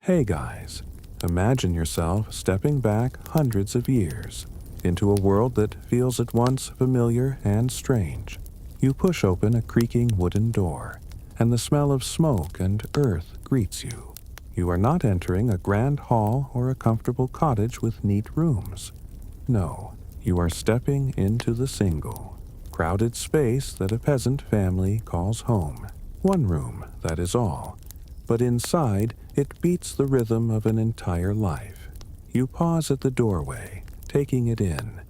Hey guys, imagine yourself stepping back hundreds of years into a world that feels at once familiar and strange. You push open a creaking wooden door, and the smell of smoke and earth greets you. You are not entering a grand hall or a comfortable cottage with neat rooms. No, you are stepping into the single, crowded space that a peasant family calls home. One room, that is all. But inside, it beats the rhythm of an entire life. You pause at the doorway, taking it in,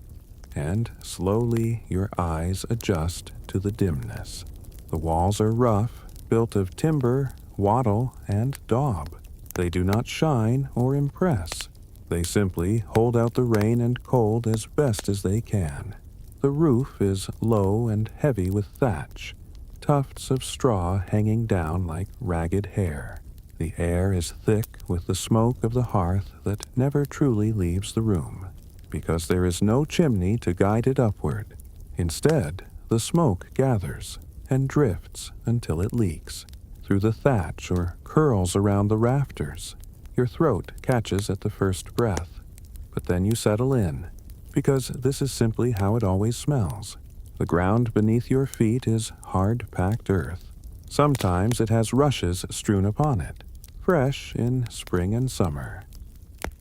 and slowly your eyes adjust to the dimness. The walls are rough, built of timber, wattle, and daub. They do not shine or impress. They simply hold out the rain and cold as best as they can. The roof is low and heavy with thatch, tufts of straw hanging down like ragged hair. The air is thick with the smoke of the hearth that never truly leaves the room, because there is no chimney to guide it upward. Instead, the smoke gathers and drifts until it leaks through the thatch or curls around the rafters. Your throat catches at the first breath, but then you settle in, because this is simply how it always smells. The ground beneath your feet is hard-packed earth. Sometimes it has rushes strewn upon it, fresh in spring and summer,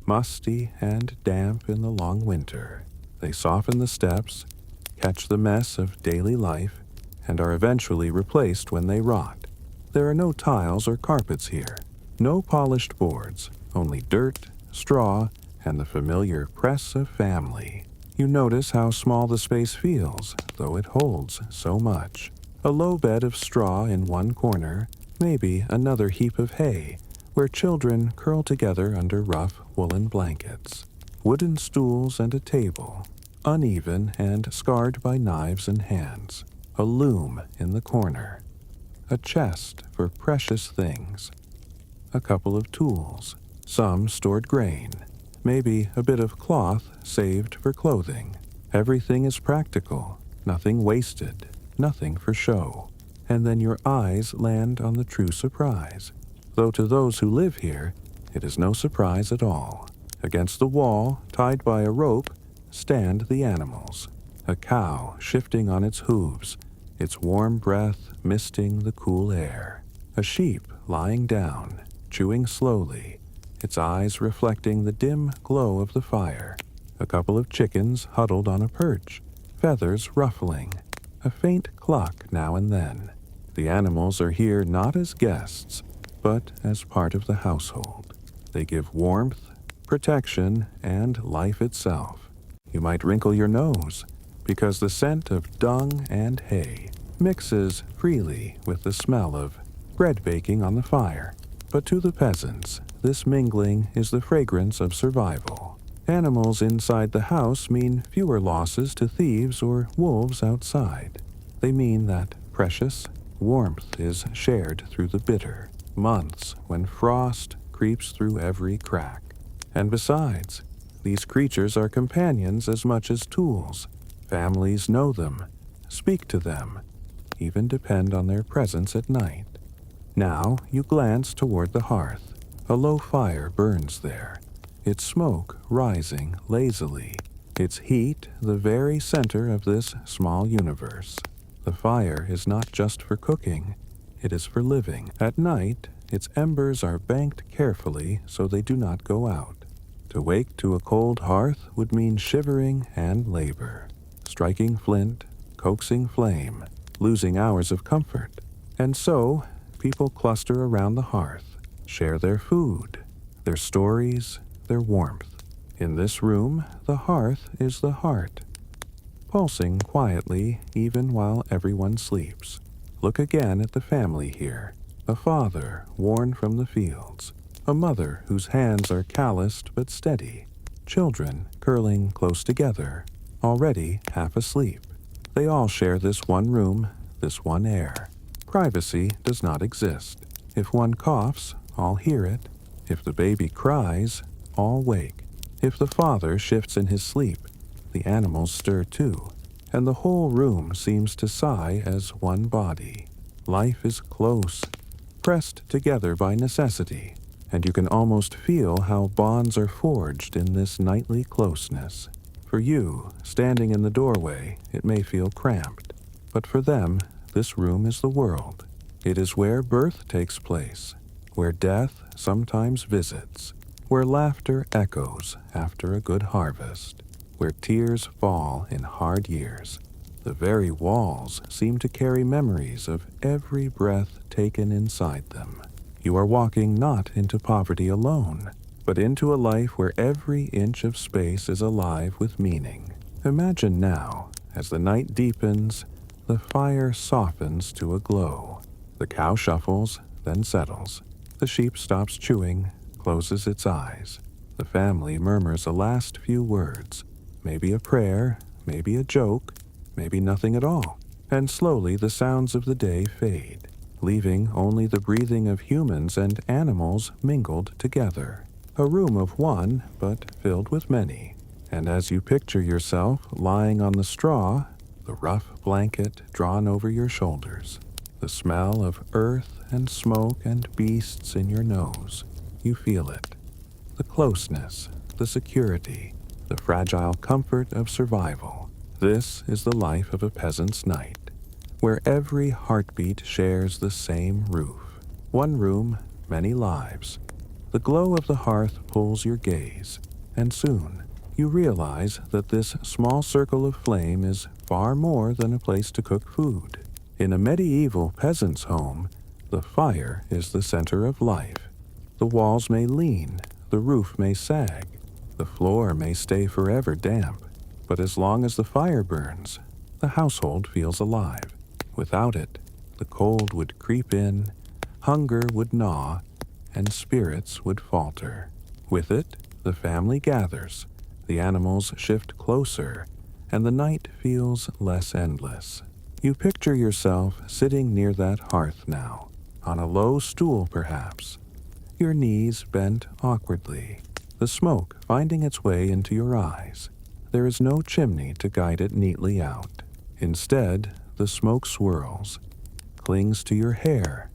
musty and damp in the long winter. They soften the steps, catch the mess of daily life, and are eventually replaced when they rot. There are no tiles or carpets here, no polished boards, only dirt, straw, and the familiar press of family. You notice how small the space feels, though it holds so much. A low bed of straw in one corner, maybe another heap of hay, where children curl together under rough woolen blankets. Wooden stools and a table, uneven and scarred by knives and hands. A loom in the corner. A chest for precious things. A couple of tools, some stored grain. Maybe a bit of cloth saved for clothing. Everything is practical, nothing wasted, nothing for show. And then your eyes land on the true surprise. Though to those who live here, it is no surprise at all. Against the wall, tied by a rope, stand the animals. A cow shifting on its hooves, its warm breath misting the cool air. A sheep lying down, chewing slowly, its eyes reflecting the dim glow of the fire. A couple of chickens huddled on a perch, feathers ruffling, a faint cluck now and then. The animals are here not as guests, but as part of the household. They give warmth, protection, and life itself. You might wrinkle your nose, because the scent of dung and hay mixes freely with the smell of bread baking on the fire. But to the peasants, this mingling is the fragrance of survival. Animals inside the house mean fewer losses to thieves or wolves outside. They mean that precious warmth is shared through the bitter months when frost creeps through every crack. And besides, these creatures are companions as much as tools. Families know them, speak to them, even depend on their presence at night. Now you glance toward the hearth. A low fire burns there, its smoke rising lazily, its heat the very center of this small universe. The fire is not just for cooking, it is for living. At night, its embers are banked carefully so they do not go out. To wake to a cold hearth would mean shivering and labor, striking flint, coaxing flame, losing hours of comfort. And so, people cluster around the hearth, share their food, their stories, their warmth. In this room, the hearth is the heart, pulsing quietly even while everyone sleeps. Look again at the family here. A father worn from the fields, a mother whose hands are calloused but steady, children curling close together, already half asleep. They all share this one room, this one air. Privacy does not exist. If one coughs, all hear it. If the baby cries, all wake. If the father shifts in his sleep, the animals stir too, and the whole room seems to sigh as one body. Life is close, pressed together by necessity, and you can almost feel how bonds are forged in this nightly closeness. For you, standing in the doorway, it may feel cramped, but for them, this room is the world. It is where birth takes place, where death sometimes visits, where laughter echoes after a good harvest, where tears fall in hard years. The very walls seem to carry memories of every breath taken inside them. You are walking not into poverty alone, but into a life where every inch of space is alive with meaning. Imagine now, as the night deepens, the fire softens to a glow. The cow shuffles, then settles. The sheep stops chewing, closes its eyes. The family murmurs a last few words, maybe a prayer, maybe a joke, maybe nothing at all. And slowly the sounds of the day fade, leaving only the breathing of humans and animals mingled together. A room of one, but filled with many. And as you picture yourself lying on the straw, the rough blanket drawn over your shoulders, the smell of earth and smoke and beasts in your nose, you feel it. The closeness, the security, the fragile comfort of survival. This is the life of a peasant's night, where every heartbeat shares the same roof. One room, many lives. The glow of the hearth pulls your gaze, and soon you realize that this small circle of flame is far more than a place to cook food. In a medieval peasant's home, the fire is the center of life. The walls may lean, the roof may sag, the floor may stay forever damp, but as long as the fire burns, the household feels alive. Without it, the cold would creep in, hunger would gnaw, and spirits would falter. With it, the family gathers, the animals shift closer, and the night feels less endless. You picture yourself sitting near that hearth now, on a low stool perhaps, your knees bent awkwardly, the smoke finding its way into your eyes. There is no chimney to guide it neatly out. Instead, the smoke swirls, clings to your hair,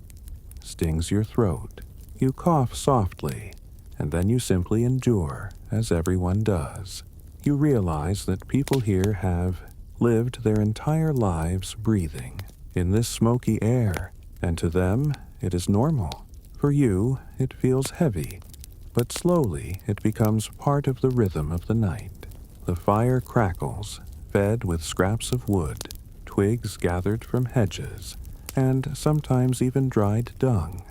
stings your throat. You cough softly, and then you simply endure, as everyone does. You realize that people here have lived their entire lives breathing in this smoky air, and to them it is normal. For you, it feels heavy, but slowly it becomes part of the rhythm of the night. The fire crackles, fed with scraps of wood, twigs gathered from hedges, and sometimes even dried dung,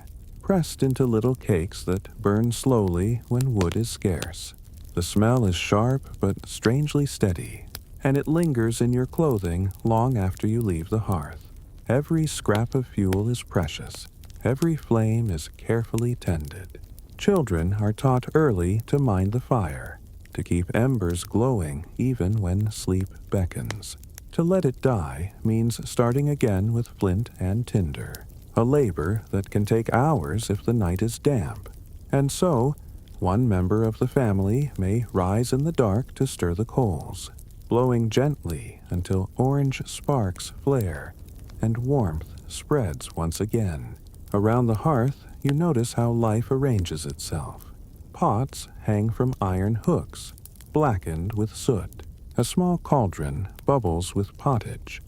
pressed into little cakes that burn slowly when wood is scarce. The smell is sharp but strangely steady, and it lingers in your clothing long after you leave the hearth. Every scrap of fuel is precious. Every flame is carefully tended. Children are taught early to mind the fire, to keep embers glowing even when sleep beckons. To let it die means starting again with flint and tinder, a labor that can take hours if the night is damp. And so, one member of the family may rise in the dark to stir the coals, blowing gently until orange sparks flare and warmth spreads once again. Around the hearth, you notice how life arranges itself. Pots hang from iron hooks, blackened with soot. A small cauldron bubbles with pottage.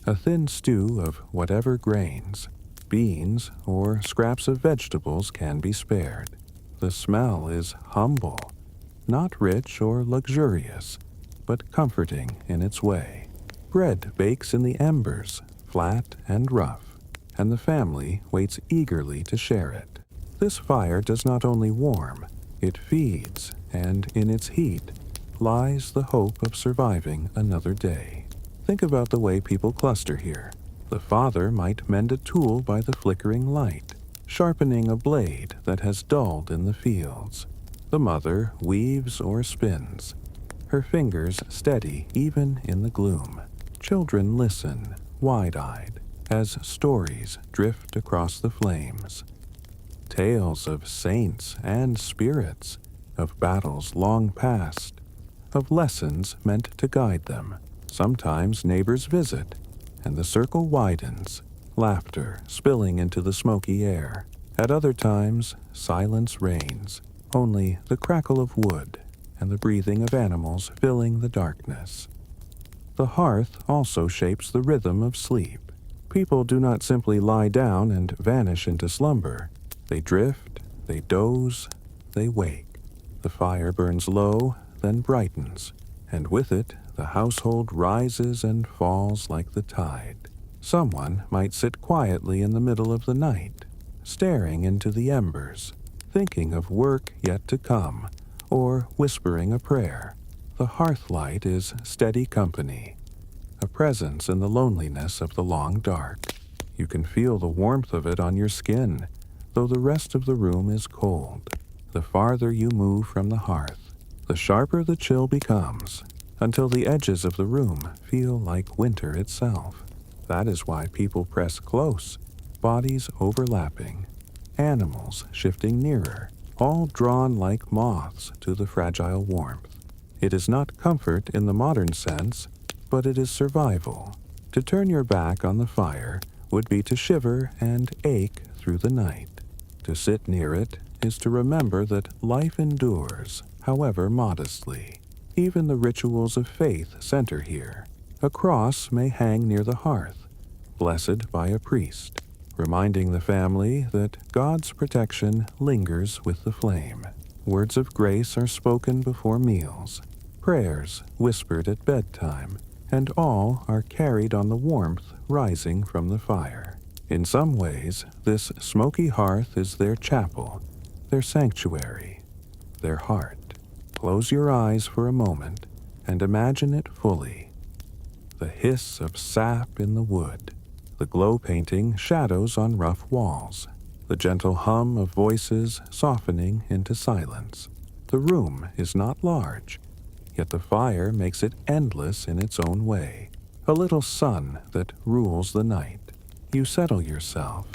A thin stew of whatever grains, beans, or scraps of vegetables can be spared. The smell is humble, not rich or luxurious, but comforting in its way. Bread bakes in the embers, flat and rough, and the family waits eagerly to share it. This fire does not only warm, it feeds, and in its heat lies the hope of surviving another day. Think about the way people cluster here. The father might mend a tool by the flickering light, sharpening a blade that has dulled in the fields. The mother weaves or spins, her fingers steady even in the gloom. Children listen, wide-eyed, as stories drift across the flames. Tales of saints and spirits, of battles long past, of lessons meant to guide them. Sometimes neighbors visit, and the circle widens, laughter spilling into the smoky air. At other times, silence reigns, only the crackle of wood and the breathing of animals filling the darkness. The hearth also shapes the rhythm of sleep. People do not simply lie down and vanish into slumber. They drift, they doze, they wake. The fire burns low, then brightens, and with it, the household rises and falls like the tide. Someone might sit quietly in the middle of the night, staring into the embers, thinking of work yet to come, or whispering a prayer. The hearth light is steady company, a presence in the loneliness of the long dark. You can feel the warmth of it on your skin, though the rest of the room is cold. The farther you move from the hearth, the sharper the chill becomes, until the edges of the room feel like winter itself. That is why people press close, bodies overlapping, animals shifting nearer, all drawn like moths to the fragile warmth. It is not comfort in the modern sense, but it is survival. To turn your back on the fire would be to shiver and ache through the night. To sit near it is to remember that life endures, however modestly. Even the rituals of faith center here. A cross may hang near the hearth, blessed by a priest, reminding the family that God's protection lingers with the flame. Words of grace are spoken before meals, prayers whispered at bedtime, and all are carried on the warmth rising from the fire. In some ways, this smoky hearth is their chapel, their sanctuary, their heart. Close your eyes for a moment and imagine it fully. The hiss of sap in the wood, the glow painting shadows on rough walls, the gentle hum of voices softening into silence. The room is not large, yet the fire makes it endless in its own way, a little sun that rules the night. You settle yourself,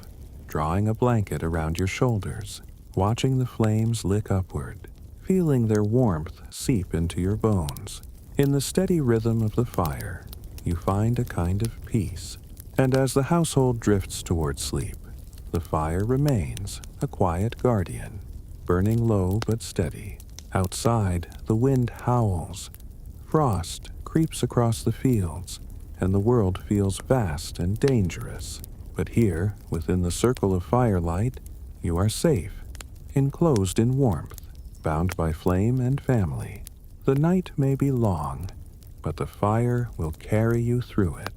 drawing a blanket around your shoulders, watching the flames lick upward, feeling their warmth seep into your bones. In the steady rhythm of the fire, you find a kind of peace. And as the household drifts toward sleep, the fire remains a quiet guardian, burning low but steady. Outside, the wind howls, frost creeps across the fields, and the world feels vast and dangerous. But here, within the circle of firelight, you are safe, enclosed in warmth, bound by flame and family. The night may be long, but the fire will carry you through it.